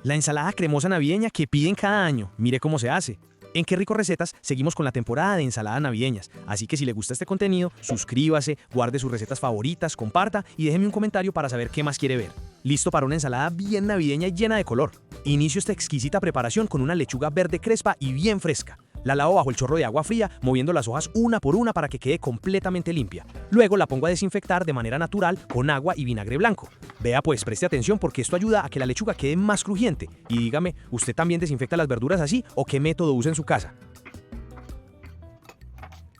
La ensalada cremosa navideña que piden cada año. Mire cómo se hace. En Qué Rico Recetas seguimos con la temporada de ensaladas navideñas, así que si le gusta este contenido, suscríbase, guarde sus recetas favoritas, comparta y déjeme un comentario para saber qué más quiere ver. Listo para una ensalada bien navideña y llena de color. Inicio esta exquisita preparación con una lechuga verde crespa y bien fresca. La lavo bajo el chorro de agua fría, moviendo las hojas una por una para que quede completamente limpia. Luego la pongo a desinfectar de manera natural con agua y vinagre blanco. Vea pues, preste atención porque esto ayuda a que la lechuga quede más crujiente. Y dígame, ¿usted también desinfecta las verduras así o qué método usa en su casa?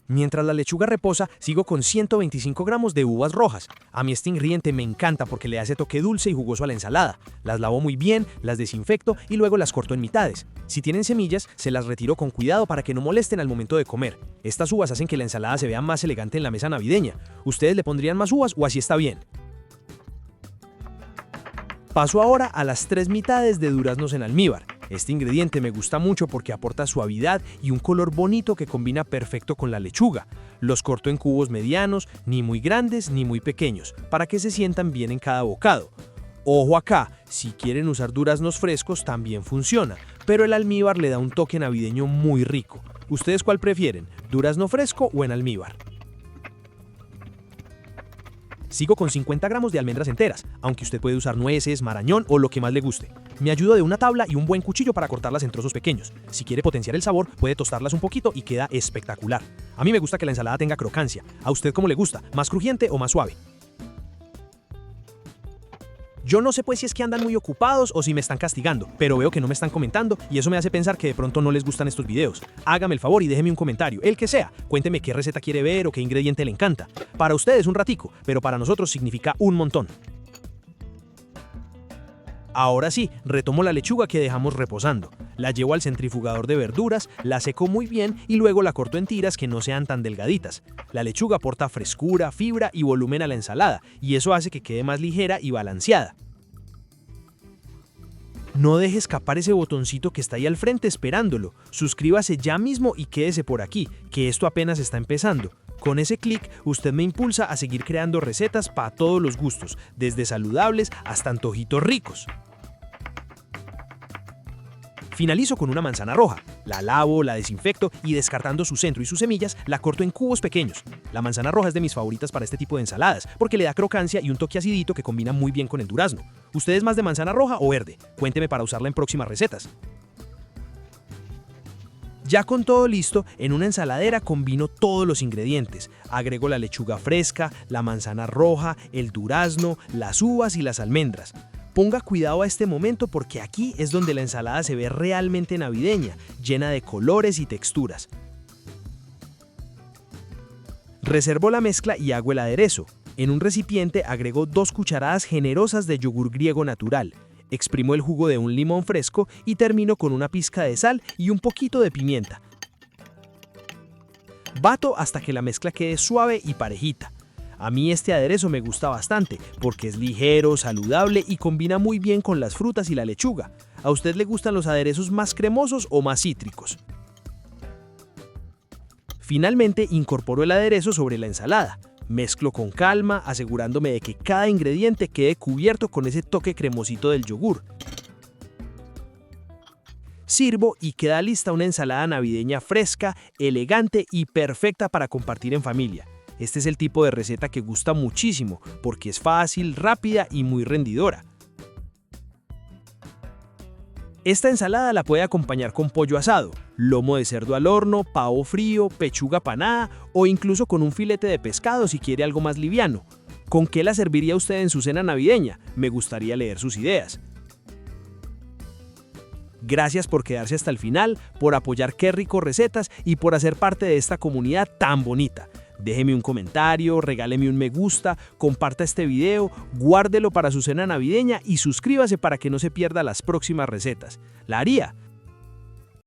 Mientras la lechuga reposa, sigo con 125 gramos de uvas rojas. A mí este ingrediente me encanta porque le hace toque dulce y jugoso a la ensalada. Las lavo muy bien, las desinfecto y luego las corto en mitades. Si tienen semillas, se las retiro con cuidado para que no molesten al momento de comer. Estas uvas hacen que la ensalada se vea más elegante en la mesa navideña. ¿Ustedes le pondrían más uvas o así está bien? Paso ahora a las 3 mitades de duraznos en almíbar. Este ingrediente me gusta mucho porque aporta suavidad y un color bonito que combina perfecto con la lechuga. Los corto en cubos medianos, ni muy grandes ni muy pequeños, para que se sientan bien en cada bocado. Ojo acá, si quieren usar duraznos frescos también funciona, pero el almíbar le da un toque navideño muy rico. ¿Ustedes cuál prefieren, durazno fresco o en almíbar? Sigo con 50 gramos de almendras enteras, aunque usted puede usar nueces, marañón o lo que más le guste. Me ayudo de una tabla y un buen cuchillo para cortarlas en trozos pequeños. Si quiere potenciar el sabor, puede tostarlas un poquito y queda espectacular. A mí me gusta que la ensalada tenga crocancia. ¿A usted cómo le gusta? ¿Más crujiente o más suave? Yo no sé pues si es que andan muy ocupados o si me están castigando, pero veo que no me están comentando y eso me hace pensar que de pronto no les gustan estos videos. Hágame el favor y déjeme un comentario, el que sea. Cuénteme qué receta quiere ver o qué ingrediente le encanta. Para ustedes un ratico, pero para nosotros significa un montón. Ahora sí, retomo la lechuga que dejamos reposando. La llevo al centrifugador de verduras, la seco muy bien y luego la corto en tiras que no sean tan delgaditas. La lechuga aporta frescura, fibra y volumen a la ensalada, y eso hace que quede más ligera y balanceada. No deje escapar ese botoncito que está ahí al frente esperándolo. Suscríbase ya mismo y quédese por aquí, que esto apenas está empezando. Con ese clic, usted me impulsa a seguir creando recetas para todos los gustos, desde saludables hasta antojitos ricos. Finalizo con una manzana roja. La lavo, la desinfecto y descartando su centro y sus semillas, la corto en cubos pequeños. La manzana roja es de mis favoritas para este tipo de ensaladas, porque le da crocancia y un toque acidito que combina muy bien con el durazno. ¿Usted es más de manzana roja o verde? Cuénteme para usarla en próximas recetas. Ya con todo listo, en una ensaladera combino todos los ingredientes. Agrego la lechuga fresca, la manzana roja, el durazno, las uvas y las almendras. Ponga cuidado a este momento porque aquí es donde la ensalada se ve realmente navideña, llena de colores y texturas. Reservo la mezcla y hago el aderezo. En un recipiente agrego 2 cucharadas generosas de yogur griego natural. Exprimo el jugo de un limón fresco y termino con una pizca de sal y un poquito de pimienta. Bato hasta que la mezcla quede suave y parejita. A mí este aderezo me gusta bastante porque es ligero, saludable y combina muy bien con las frutas y la lechuga. ¿A usted le gustan los aderezos más cremosos o más cítricos? Finalmente incorporo el aderezo sobre la ensalada. Mezclo con calma, asegurándome de que cada ingrediente quede cubierto con ese toque cremosito del yogur. Sirvo y queda lista una ensalada navideña fresca, elegante y perfecta para compartir en familia. Este es el tipo de receta que gusta muchísimo porque es fácil, rápida y muy rendidora. Esta ensalada la puede acompañar con pollo asado, lomo de cerdo al horno, pavo frío, pechuga panada o incluso con un filete de pescado si quiere algo más liviano. ¿Con qué la serviría usted en su cena navideña? Me gustaría leer sus ideas. Gracias por quedarse hasta el final, por apoyar Qué Rico Recetas y por hacer parte de esta comunidad tan bonita. Déjeme un comentario, regáleme un me gusta, comparta este video, guárdelo para su cena navideña y suscríbase para que no se pierda las próximas recetas. La haría,